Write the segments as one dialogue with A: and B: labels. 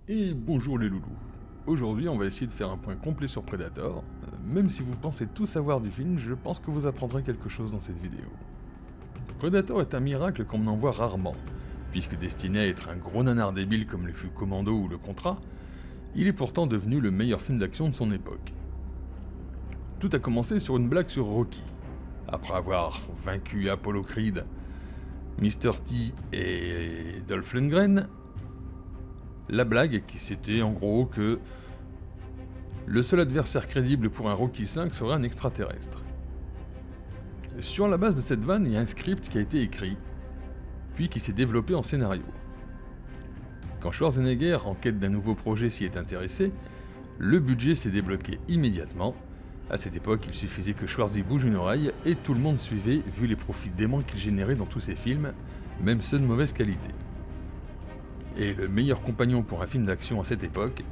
A: Et bonjour les loulous. Aujourd'hui, on va essayer de faire un point complet sur Predator. Même si vous pensez tout savoir du film, je pense que vous apprendrez quelque chose dans cette vidéo. Predator est un miracle qu'on en voit rarement, puisque destiné à être un gros nanar débile comme le fut Commando ou Le Contrat, il est pourtant devenu le meilleur film d'action de son époque. Tout a commencé sur une blague sur Rocky. Après avoir vaincu Apollo Creed, Mr. T et Dolph Lundgren, la blague qui c'était en gros que le seul adversaire crédible pour un Rocky V serait un extraterrestre. Sur la base de cette vanne, il y a un script qui a été écrit, puis qui s'est développé en scénario. Quand Schwarzenegger, en quête d'un nouveau projet, s'y est intéressé, le budget s'est débloqué immédiatement. À cette époque, il suffisait que Schwarzy bouge une oreille et tout le monde suivait vu les profits déments qu'il générait dans tous ses films, même ceux de mauvaise qualité. Et le meilleur compagnon pour un film d'action à cette époque,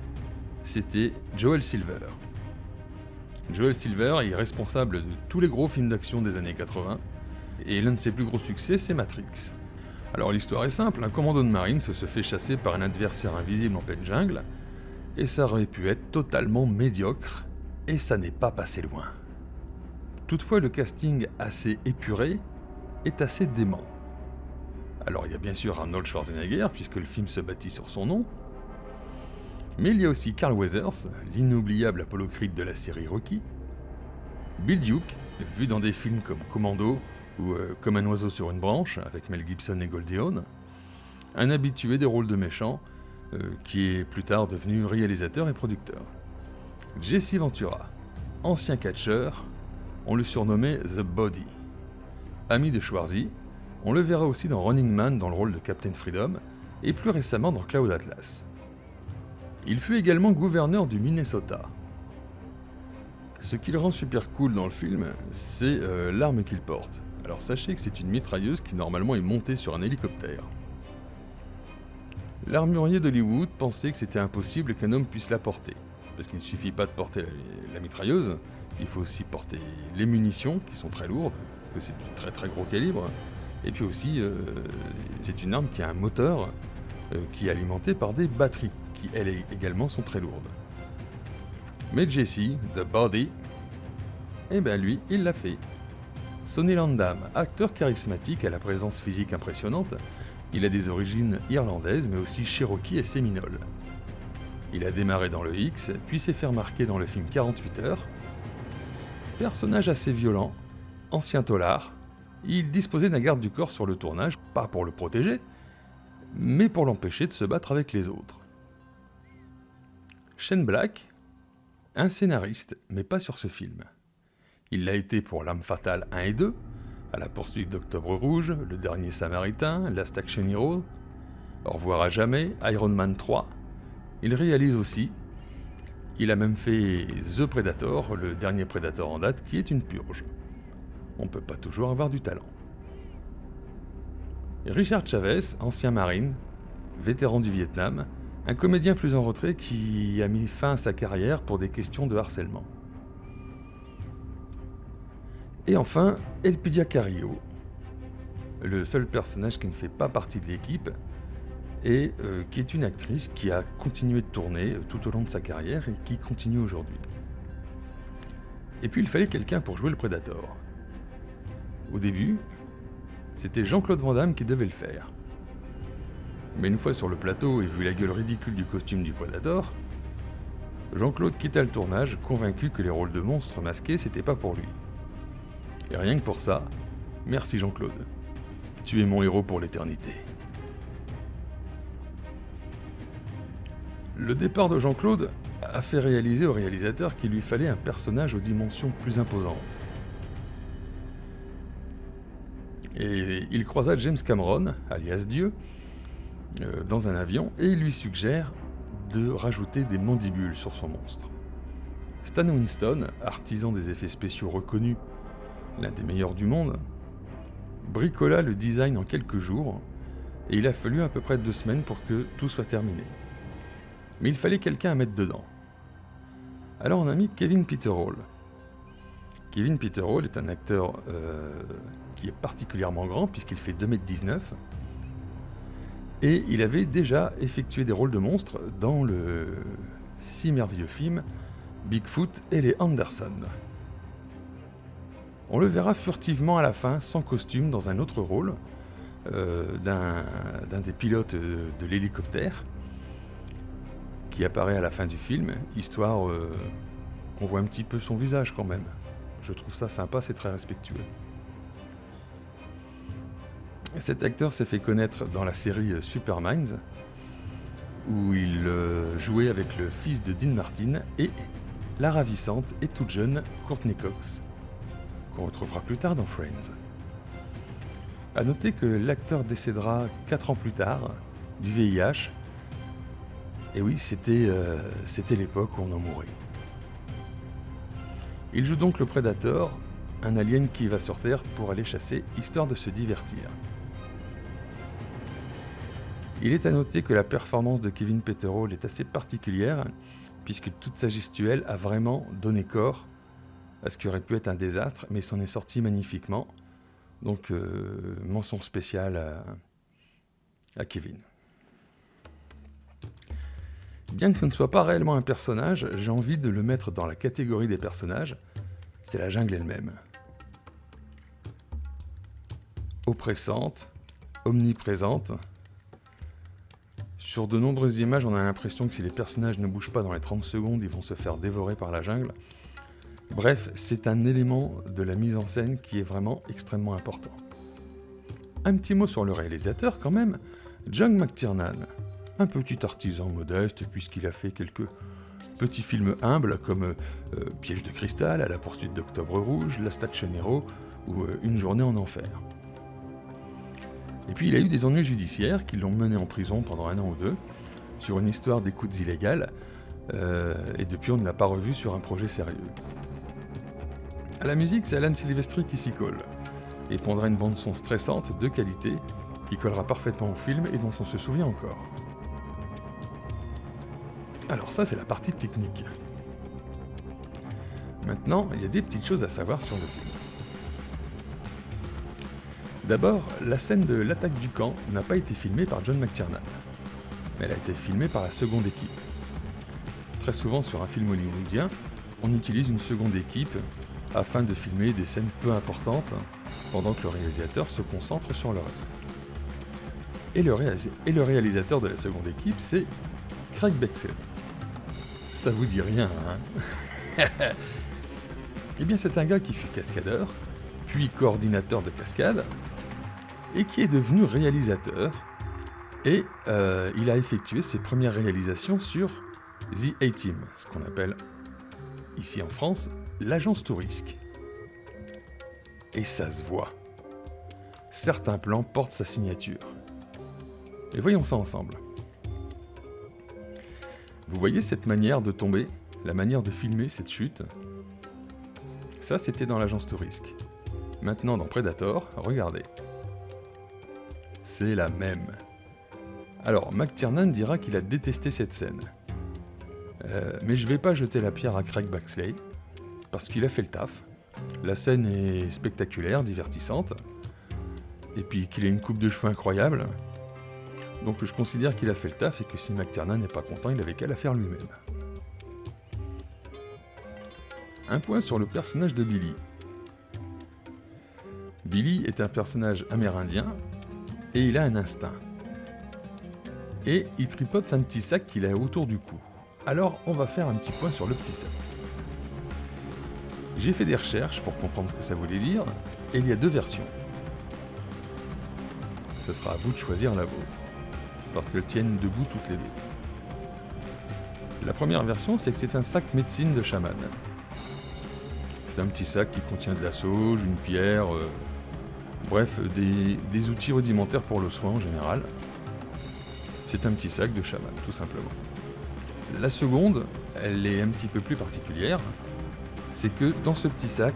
A: c'était Joel Silver. Joel Silver est responsable de tous les gros films d'action des années 80, et l'un de ses plus gros succès, c'est Matrix. Alors l'histoire est simple, un commando de Marines se fait chasser par un adversaire invisible en pleine jungle, et ça aurait pu être totalement médiocre, et ça n'est pas passé loin. Toutefois, le casting assez épuré est assez dément. Alors il y a bien sûr Arnold Schwarzenegger, puisque le film se bâtit sur son nom, mais il y a aussi Carl Weathers, l'inoubliable Apollo Creed de la série Rocky, Bill Duke, vu dans des films comme Commando ou Comme un oiseau sur une branche, avec Mel Gibson et Goldie Hawn, un habitué des rôles de méchant, qui est plus tard devenu réalisateur et producteur. Jesse Ventura, ancien catcheur, on le surnommait The Body. Ami de Schwarzy, on le verra aussi dans Running Man dans le rôle de Captain Freedom, et plus récemment dans Cloud Atlas. Il fut également gouverneur du Minnesota. Ce qui le rend super cool dans le film, c'est l'arme qu'il porte. Alors sachez que c'est une mitrailleuse qui normalement est montée sur un hélicoptère. L'armurier d'Hollywood pensait que c'était impossible qu'un homme puisse la porter, parce qu'il ne suffit pas de porter la mitrailleuse, il faut aussi porter les munitions qui sont très lourdes, que c'est du très très gros calibre, et puis aussi c'est une arme qui a un moteur qui est alimenté par des batteries, qui elles également sont très lourdes. Mais Jesse, The Body, eh ben lui, il l'a fait. Sonny Landham, acteur charismatique à la présence physique impressionnante, il a des origines irlandaises mais aussi cherokee et séminoles. Il a démarré dans le X, puis s'est fait remarquer dans le film 48 heures. Personnage assez violent, ancien tôlard, il disposait d'un garde du corps sur le tournage, pas pour le protéger, mais pour l'empêcher de se battre avec les autres. Shane Black, un scénariste, mais pas sur ce film. Il l'a été pour L'Arme Fatale 1 et 2, À la poursuite d'Octobre Rouge, Le Dernier Samaritain, Last Action Hero, Au revoir à jamais, Iron Man 3. Il réalise aussi. Il a même fait The Predator, le dernier Predator en date, qui est une purge. On peut pas toujours avoir du talent. Richard Chavez, ancien marine, vétéran du Vietnam, un comédien plus en retrait qui a mis fin à sa carrière pour des questions de harcèlement. Et enfin, Elpidia Carrillo, le seul personnage qui ne fait pas partie de l'équipe, et qui est une actrice qui a continué de tourner tout au long de sa carrière et qui continue aujourd'hui. Et puis il fallait quelqu'un pour jouer le Predator. Au début, c'était Jean-Claude Van Damme qui devait le faire. Mais une fois sur le plateau et vu la gueule ridicule du costume du Predator, Jean-Claude quitta le tournage, convaincu que les rôles de monstres masqués c'était pas pour lui. Et rien que pour ça, merci Jean-Claude. Tu es mon héros pour l'éternité. Le départ de Jean-Claude a fait réaliser au réalisateur qu'il lui fallait un personnage aux dimensions plus imposantes. Et il croisa James Cameron, alias Dieu, dans un avion, et il lui suggère de rajouter des mandibules sur son monstre. Stan Winston, artisan des effets spéciaux reconnu, l'un des meilleurs du monde, bricola le design en quelques jours, et il a fallu à peu près 2 semaines pour que tout soit terminé. Mais il fallait quelqu'un à mettre dedans. Alors on a mis Kevin Peter Hall. Kevin Peter Hall est un acteur qui est particulièrement grand puisqu'il fait 2,19 m Et il avait déjà effectué des rôles de monstres dans le si merveilleux film Bigfoot et les Anderson. On le verra furtivement à la fin, sans costume, dans un autre rôle, d'un des pilotes de l'hélicoptère, qui apparaît à la fin du film, histoire qu'on voit un petit peu son visage quand même. Je trouve ça sympa, c'est très respectueux. Cet acteur s'est fait connaître dans la série Super Minds, où il jouait avec le fils de Dean Martin et la ravissante et toute jeune Courtney Cox, qu'on retrouvera plus tard dans Friends. A noter que l'acteur décédera 4 ans plus tard du VIH. Et oui, c'était l'époque où on en mourait. Il joue donc le Predator, un alien qui va sur Terre pour aller chasser, histoire de se divertir. Il est à noter que la performance de Kevin Peter Hall est assez particulière, puisque toute sa gestuelle a vraiment donné corps à ce qui aurait pu être un désastre, mais il s'en est sorti magnifiquement. Donc, mention spéciale à Kevin. Bien que ce ne soit pas réellement un personnage, j'ai envie de le mettre dans la catégorie des personnages. C'est la jungle elle-même. Oppressante, omniprésente. Sur de nombreuses images, on a l'impression que si les personnages ne bougent pas dans les 30 secondes, ils vont se faire dévorer par la jungle. Bref, c'est un élément de la mise en scène qui est vraiment extrêmement important. Un petit mot sur le réalisateur quand même, John McTiernan. Un petit artisan modeste puisqu'il a fait quelques petits films humbles comme Piège de cristal, À la poursuite d'Octobre Rouge, Last Action Hero ou Une journée en enfer. Et puis il a eu des ennuis judiciaires qui l'ont mené en prison pendant 1 an ou 2 sur une histoire d'écoutes illégales et depuis on ne l'a pas revu sur un projet sérieux. À la musique, c'est Alan Silvestri qui s'y colle et pondra une bande-son stressante de qualité qui collera parfaitement au film et dont on se souvient encore. Alors ça, c'est la partie technique. Maintenant, il y a des petites choses à savoir sur le film. D'abord, la scène de l'attaque du camp n'a pas été filmée par John McTiernan, mais elle a été filmée par la seconde équipe. Très souvent sur un film hollywoodien, on utilise une seconde équipe afin de filmer des scènes peu importantes pendant que le réalisateur se concentre sur le reste. Et le réalisateur de la seconde équipe, c'est Craig Bexley. Ça vous dit rien, hein? Eh bien, c'est un gars qui fut cascadeur, puis coordinateur de cascade, et qui est devenu réalisateur. Et il a effectué ses premières réalisations sur The A-Team, ce qu'on appelle ici en France l'agence Tourisque. Et ça se voit. Certains plans portent sa signature. Et voyons ça ensemble. Vous voyez cette manière de tomber, la manière de filmer cette chute? Ça, c'était dans l'agence Tourisque. Maintenant, dans Predator, regardez. C'est la même. Alors, McTiernan dira qu'il a détesté cette scène. Mais je vais pas jeter la pierre à Craig Bexley, parce qu'il a fait le taf. La scène est spectaculaire, divertissante, et puis qu'il a une coupe de cheveux incroyable. Donc je considère qu'il a fait le taf et que si McTiernan n'est pas content, il avait qu'à la faire lui-même. Un point sur le personnage de Billy. Billy est un personnage amérindien et il a un instinct. Et il tripote un petit sac qu'il a autour du cou. Alors on va faire un petit point sur le petit sac. J'ai fait des recherches pour comprendre ce que ça voulait dire et il y a 2 versions. Ce sera à vous de choisir la vôtre, parce qu'elles tiennent debout toutes les 2. La première version, c'est que c'est un sac médecine de chaman. C'est un petit sac qui contient de la sauge, une pierre, bref, des outils rudimentaires pour le soin en général. C'est un petit sac de chaman, tout simplement. La seconde, elle est un petit peu plus particulière, c'est que dans ce petit sac,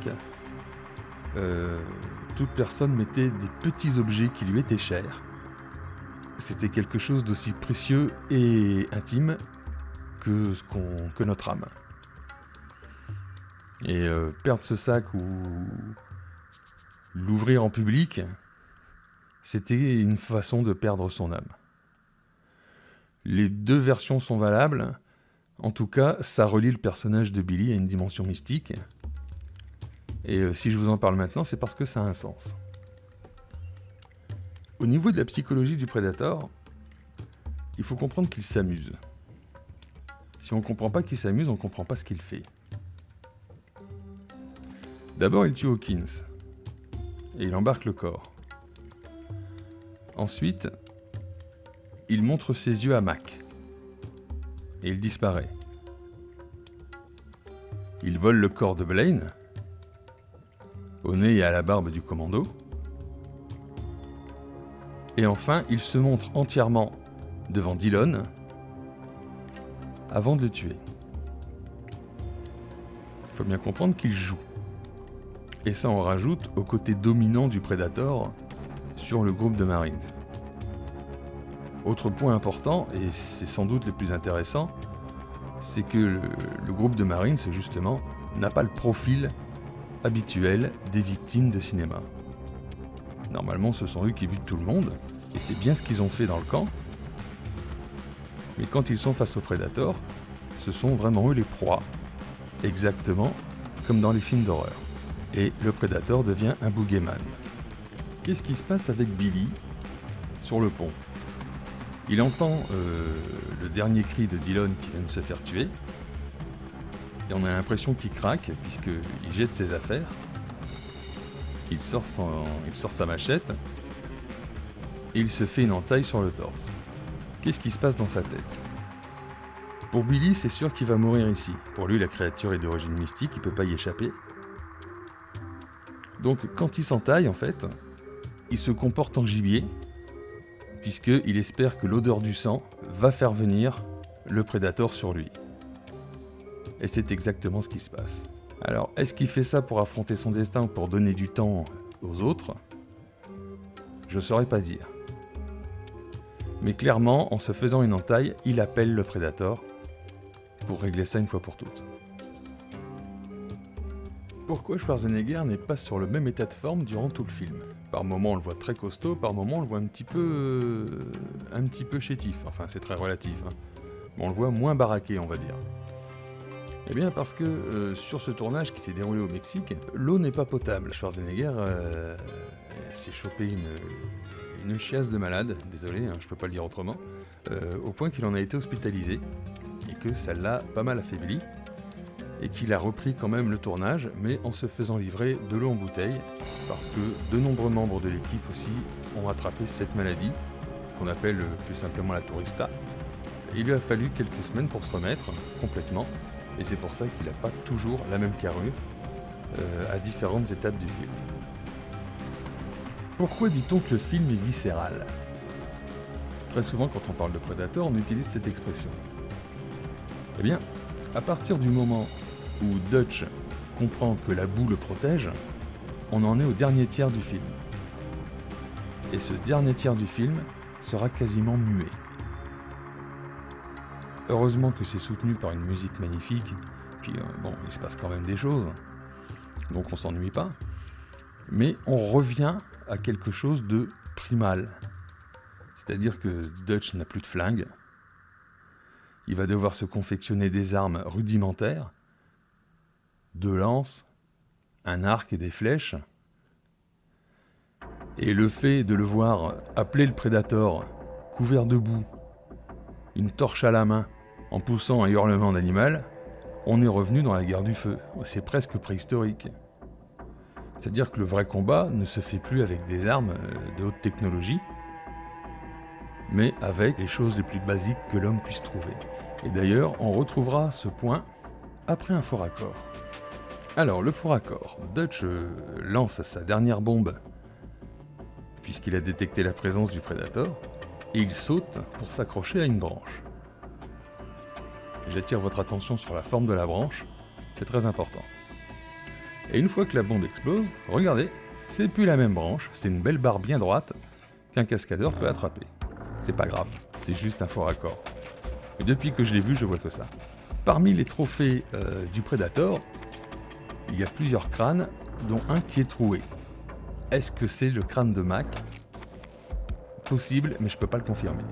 A: toute personne mettait des petits objets qui lui étaient chers. C'était quelque chose d'aussi précieux et intime que notre âme. Et perdre ce sac ou l'ouvrir en public, c'était une façon de perdre son âme. Les deux versions sont valables. En tout cas, ça relie le personnage de Billy à une dimension mystique. Et si je vous en parle maintenant, c'est parce que ça a un sens. Au niveau de la psychologie du Predator, il faut comprendre qu'il s'amuse. Si on ne comprend pas qu'il s'amuse, on ne comprend pas ce qu'il fait. D'abord, il tue Hawkins. Et il embarque le corps. Ensuite, il montre ses yeux à Mac. Et il disparaît. Il vole le corps de Blaine, au nez et à la barbe du commando. Et enfin, il se montre entièrement devant Dillon avant de le tuer. Il faut bien comprendre qu'il joue. Et ça en rajoute au côté dominant du Predator sur le groupe de Marines. Autre point important, et c'est sans doute le plus intéressant, c'est que le groupe de Marines, justement, n'a pas le profil habituel des victimes de cinéma. Normalement, ce sont eux qui butent tout le monde, et c'est bien ce qu'ils ont fait dans le camp. Mais quand ils sont face au Predator, ce sont vraiment eux les proies, exactement comme dans les films d'horreur. Et le Predator devient un boogeyman. Qu'est-ce qui se passe avec Billy sur le pont ? Il entend le dernier cri de Dillon qui vient de se faire tuer. Et on a l'impression qu'il craque, puisqu'il jette ses affaires. Il sort sa machette. Et il se fait une entaille sur le torse. Qu'est-ce qui se passe dans sa tête ? Pour Billy, c'est sûr qu'il va mourir ici. Pour lui, la créature est d'origine mystique, il ne peut pas y échapper. Donc, quand il s'entaille, en fait, il se comporte en gibier, puisqu'il espère que l'odeur du sang va faire venir le Predator sur lui. Et c'est exactement ce qui se passe. Alors, est-ce qu'il fait ça pour affronter son destin ou pour donner du temps aux autres ? Je ne saurais pas dire. Mais clairement, en se faisant une entaille, il appelle le Predator pour régler ça une fois pour toutes. Pourquoi Schwarzenegger n'est pas sur le même état de forme durant tout le film ? Par moments on le voit très costaud, par moments on le voit un petit peu chétif, enfin c'est très relatif, hein. Mais on le voit moins baraqué on va dire. Eh bien parce que sur ce tournage qui s'est déroulé au Mexique, l'eau n'est pas potable. Schwarzenegger s'est chopé une chiasse de malade, désolé, hein, je peux pas le dire autrement, au point qu'il en a été hospitalisé, et que ça l'a pas mal affaibli. Et qu'il a repris quand même le tournage, mais en se faisant livrer de l'eau en bouteille, parce que de nombreux membres de l'équipe aussi ont attrapé cette maladie, qu'on appelle plus simplement la tourista. Il lui a fallu quelques semaines pour se remettre complètement, et c'est pour ça qu'il n'a pas toujours la même carrure à différentes étapes du film. Pourquoi dit-on que le film est viscéral ? Très souvent quand on parle de Predator, on utilise cette expression. Eh bien, à partir du moment où Dutch comprend que la boue le protège, on en est au dernier tiers du film. Et ce dernier tiers du film sera quasiment muet. Heureusement que c'est soutenu par une musique magnifique, puis il se passe quand même des choses, donc on s'ennuie pas. Mais on revient à quelque chose de primal. C'est-à-dire que Dutch n'a plus de flingue, il va devoir se confectionner des armes rudimentaires, 2 lances, un arc et des flèches. Et le fait de le voir appeler le Predator, couvert de boue, une torche à la main, en poussant un hurlement d'animal, on est revenu dans la guerre du feu. C'est presque préhistorique. C'est-à-dire que le vrai combat ne se fait plus avec des armes de haute technologie, mais avec les choses les plus basiques que l'homme puisse trouver. Et d'ailleurs, on retrouvera ce point après un faux raccord. Alors, le faux raccord. Dutch lance sa dernière bombe, puisqu'il a détecté la présence du Predator, et il saute pour s'accrocher à une branche. J'attire votre attention sur la forme de la branche, c'est très important. Et une fois que la bombe explose, regardez, c'est plus la même branche, c'est une belle barre bien droite qu'un cascadeur peut attraper. C'est pas grave, c'est juste un faux raccord. Et depuis que je l'ai vu, je vois que ça. Parmi les trophées du Predator, il y a plusieurs crânes, dont un qui est troué. Est-ce que c'est le crâne de Mac ? Possible, mais je peux pas le confirmer.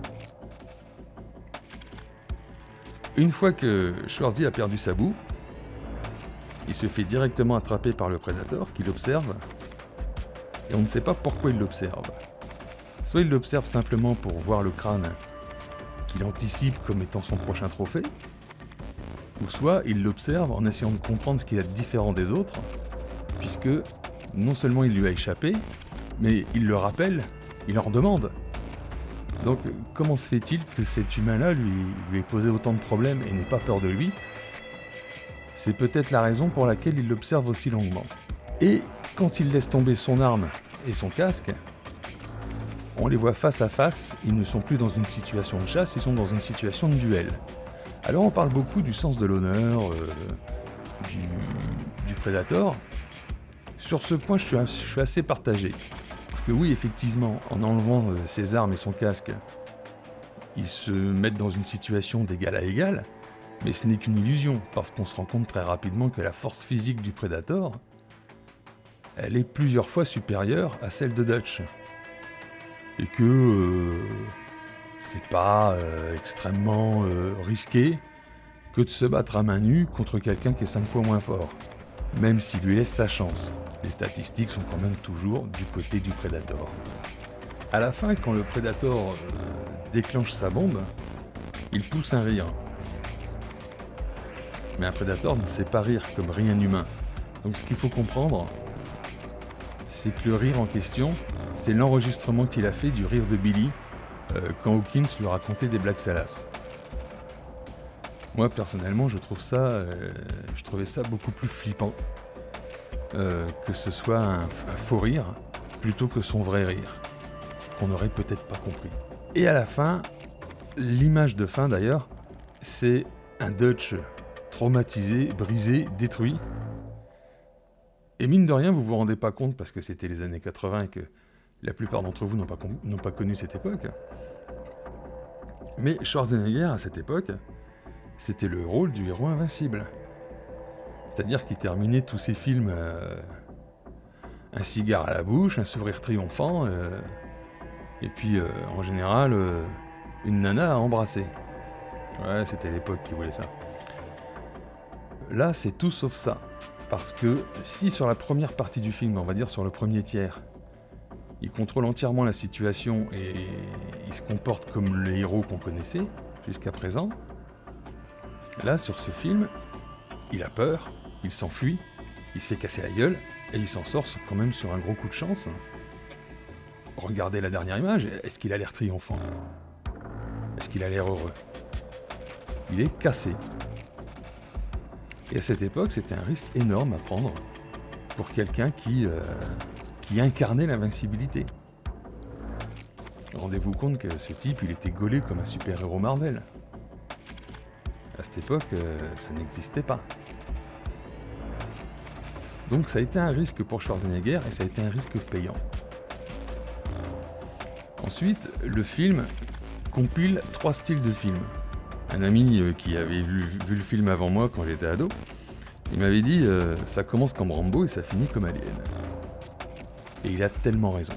A: Une fois que Schwarzy a perdu sa boue, il se fait directement attraper par le prédateur qui l'observe, et on ne sait pas pourquoi il l'observe. Soit il l'observe simplement pour voir le crâne qu'il anticipe comme étant son prochain trophée, ou soit il l'observe en essayant de comprendre ce qu'il a de différent des autres, puisque non seulement il lui a échappé, mais il le rappelle, il en redemande. Donc comment se fait-il que cet humain-là lui ait posé autant de problèmes et n'ait pas peur de lui? C'est peut-être la raison pour laquelle il l'observe aussi longuement. Et quand il laisse tomber son arme et son casque, on les voit face à face, ils ne sont plus dans une situation de chasse, ils sont dans une situation de duel. Alors on parle beaucoup du sens de l'honneur, du Predator. Sur ce point, je suis assez partagé. Parce que oui, effectivement, en enlevant ses armes et son casque, ils se mettent dans une situation d'égal à égal, mais ce n'est qu'une illusion, parce qu'on se rend compte très rapidement que la force physique du Predator, elle est plusieurs fois supérieure à celle de Dutch. Et que c'est pas extrêmement risqué que de se battre à main nue contre quelqu'un qui est 5 fois moins fort, même s'il lui laisse sa chance. Les statistiques sont quand même toujours du côté du Predator. À la fin, quand le Predator déclenche sa bombe, il pousse un rire. Mais un Predator ne sait pas rire comme rien humain. Donc ce qu'il faut comprendre, c'est que le rire en question, c'est l'enregistrement qu'il a fait du rire de Billy quand Hawkins lui racontait des blagues salaces. Moi personnellement, je trouvais ça beaucoup plus flippant que ce soit un faux rire plutôt que son vrai rire, qu'on n'aurait peut-être pas compris. Et à la fin, l'image de fin d'ailleurs, c'est un Dutch traumatisé, brisé, détruit. Et mine de rien, vous vous rendez pas compte, parce que c'était les années 80 et que la plupart d'entre vous n'ont pas connu cette époque. Mais Schwarzenegger, à cette époque, c'était le rôle du héros invincible. C'est-à-dire qu'il terminait tous ses films un cigare à la bouche, un sourire triomphant, et puis en général, une nana à embrasser. Ouais, c'était l'époque qui voulait ça. Là, c'est tout sauf ça. Parce que si sur la première partie du film, on va dire sur le premier tiers, il contrôle entièrement la situation et il se comporte comme les héros qu'on connaissait jusqu'à présent, là, sur ce film, il a peur, il s'enfuit, il se fait casser la gueule et il s'en sort quand même sur un gros coup de chance. Regardez la dernière image, est-ce qu'il a l'air triomphant? Est-ce qu'il a l'air heureux? Il est cassé. Et à cette époque, c'était un risque énorme à prendre pour quelqu'un qui incarnait l'invincibilité. Rendez-vous compte que ce type, il était gaulé comme un super-héros Marvel. À cette époque, ça n'existait pas. Donc ça a été un risque pour Schwarzenegger et ça a été un risque payant. Ensuite, le film compile 3 styles de films. Un ami qui avait vu le film avant moi quand j'étais ado, il m'avait dit ça commence comme Rambo et ça finit comme Alien. Et il a tellement raison.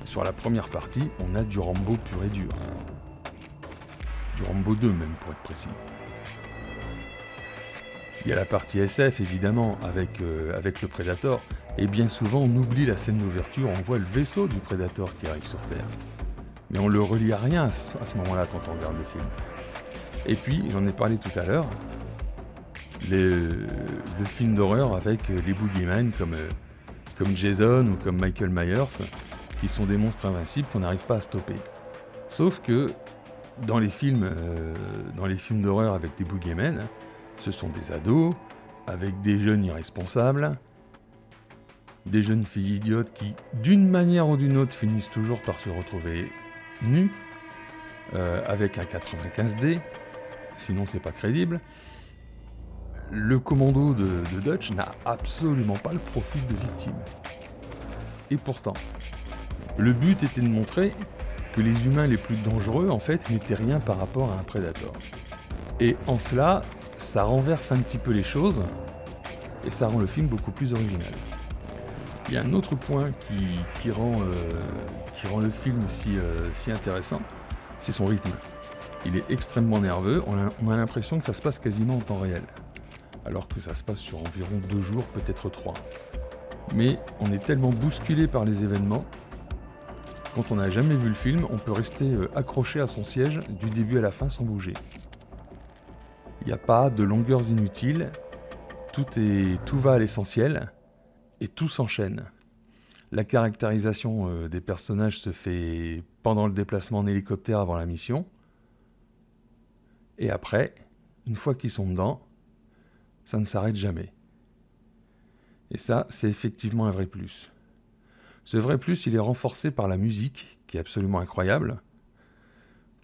A: Sur la première partie, on a du Rambo pur et dur. Du Rambo 2 même pour être précis. Il y a la partie SF évidemment avec le Predator, et bien souvent on oublie la scène d'ouverture, on voit le vaisseau du Predator qui arrive sur Terre. Mais on le relie à rien à ce moment-là quand on regarde le film. Et puis, j'en ai parlé tout à l'heure, le film d'horreur avec les boogeymen comme Jason ou comme Michael Myers, qui sont des monstres invincibles qu'on n'arrive pas à stopper. Sauf que dans les films d'horreur avec des boogeymen, ce sont des ados, avec des jeunes irresponsables, des jeunes filles idiotes qui, d'une manière ou d'une autre, finissent toujours par se retrouver nus, avec un 95D, sinon c'est pas crédible. Le commando de Dutch n'a absolument pas le profil de victime. Et pourtant, le but était de montrer que les humains les plus dangereux, en fait, n'étaient rien par rapport à un Predator. Et en cela, ça renverse un petit peu les choses, et ça rend le film beaucoup plus original. Il y a un autre point qui rend le film si intéressant, c'est son rythme. Il est extrêmement nerveux, on a l'impression que ça se passe quasiment en temps réel. Alors que ça se passe sur environ 2 jours, peut-être 3. Mais on est tellement bousculé par les événements, quand on n'a jamais vu le film, on peut rester accroché à son siège du début à la fin sans bouger. Il n'y a pas de longueurs inutiles, tout va à l'essentiel, et tout s'enchaîne. La caractérisation des personnages se fait pendant le déplacement en hélicoptère avant la mission. Et après, une fois qu'ils sont dedans, ça ne s'arrête jamais. Et ça, c'est effectivement un vrai plus. Ce vrai plus, il est renforcé par la musique, qui est absolument incroyable.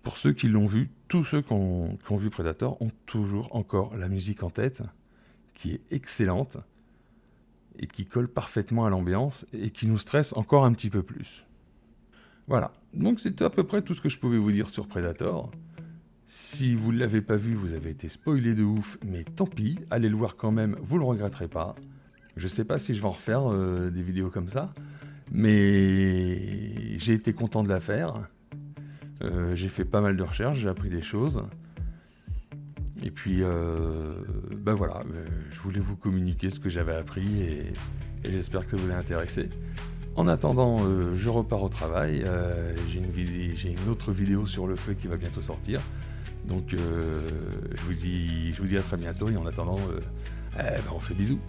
A: Pour ceux qui l'ont vu, tous ceux qui ont vu Predator ont toujours encore la musique en tête, qui est excellente, et qui colle parfaitement à l'ambiance, et qui nous stresse encore un petit peu plus. Voilà, donc c'est à peu près tout ce que je pouvais vous dire sur Predator. Si vous ne l'avez pas vu, vous avez été spoilé de ouf, mais tant pis, allez le voir quand même, vous le regretterez pas. Je sais pas si je vais en refaire des vidéos comme ça, mais j'ai été content de la faire. J'ai fait pas mal de recherches, j'ai appris des choses. Et puis, ben voilà, je voulais vous communiquer ce que j'avais appris et j'espère que ça vous a intéressé. En attendant, je repars au travail. J'ai une autre vidéo sur le feu qui va bientôt sortir. Donc, je vous dis à très bientôt et en attendant, on fait bisous.